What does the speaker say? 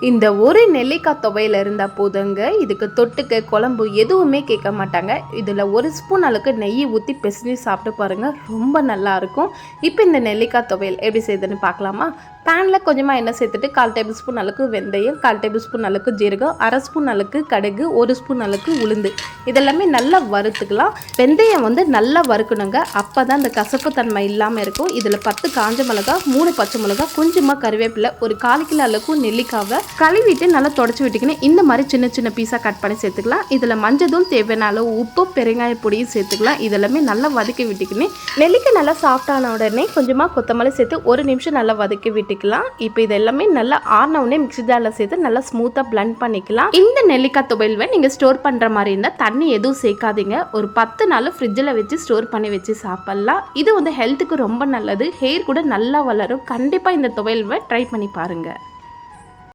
இந்த ஒரு நெல்லிக்காய் துவையல் இருந்தால் போதுங்க, இதுக்கு தொட்டுக்க குழம்பு எதுவுமே கேட்க மாட்டாங்க. இதில் ஒரு ஸ்பூன் அளவுக்கு நெய் ஊற்றி பிசைஞ்சு சாப்பிட்டு பாருங்கள், ரொம்ப நல்லாயிருக்கும். இப்போ இந்த நெல்லிக்காய் துவையல் எப்படி செய்யுதுன்னு பார்க்கலாமா? பேனில் கொஞ்சமாக எண்ணெய் சேர்த்துட்டு 1/4 டேபிள் ஸ்பூன் அளவுக்கு வெந்தயம், 1/4 டேபிள் ஸ்பூன் அளவுக்கு ஜீரகம், 1/2 ஸ்பூன் அளவுக்கு கடுகு, 1 ஸ்பூன் அளவுக்கு உளுந்து இதெல்லாமே நல்லா வறுத்துக்கலாம். வெந்தயம் நல்லா வறுக்கணுங்க, அப்போ தான் இந்த கசப்பு தன்மை இல்லாமல் இருக்கும். இதில் 10 காஞ்ச மிளகா, 3 பச்சை மிளகா, கொஞ்சமாக கருவேப்பிலை, ஒரு 1/4 கிலோ அளவுக்கு நெல்லிக்காவை கழுவிட்டு நல்லா தொடச்சி விட்டுக்கின்னு இந்த மாதிரி சின்ன சின்ன பீஸாக கட் பண்ணி சேர்த்துக்கலாம். இதில் மஞ்சள் தேவையான அளவு உப்பு, பெருங்காய பொடியும் சேர்த்துக்கலாம். இதெல்லாமே நல்லா வதக்கி விட்டுக்கின்னு நெல்லிக்காய் நல்லா சாஃப்டான உடனே கொஞ்சமாக கொத்தமல்லி சேர்த்து 1 நிமிஷம் நல்லா வதக்கி விட்டுக்கலாம். இப்போ இதெல்லாமே நல்லா ஆறின உடனே மிக்ஸி ஜாரில் சேர்த்து நல்லா ஸ்மூத்தாக பிளண்ட் பண்ணிக்கலாம். இந்த நெல்லிக்காய் துவையல்வை நீங்கள் ஸ்டோர் பண்ணுற மாதிரி இருந்தால் தண்ணி எதுவும் சேர்க்காதீங்க. ஒரு 10 நாள் ஃப்ரிட்ஜில் வச்சு ஸ்டோர் பண்ணி வச்சு சாப்பிட்லாம். இது ஹெல்த்துக்கு ரொம்ப நல்லது, ஹேர் கூட நல்லா வளரும். கண்டிப்பாக இந்த துவையல்வை ட்ரை பண்ணி பாருங்கள்.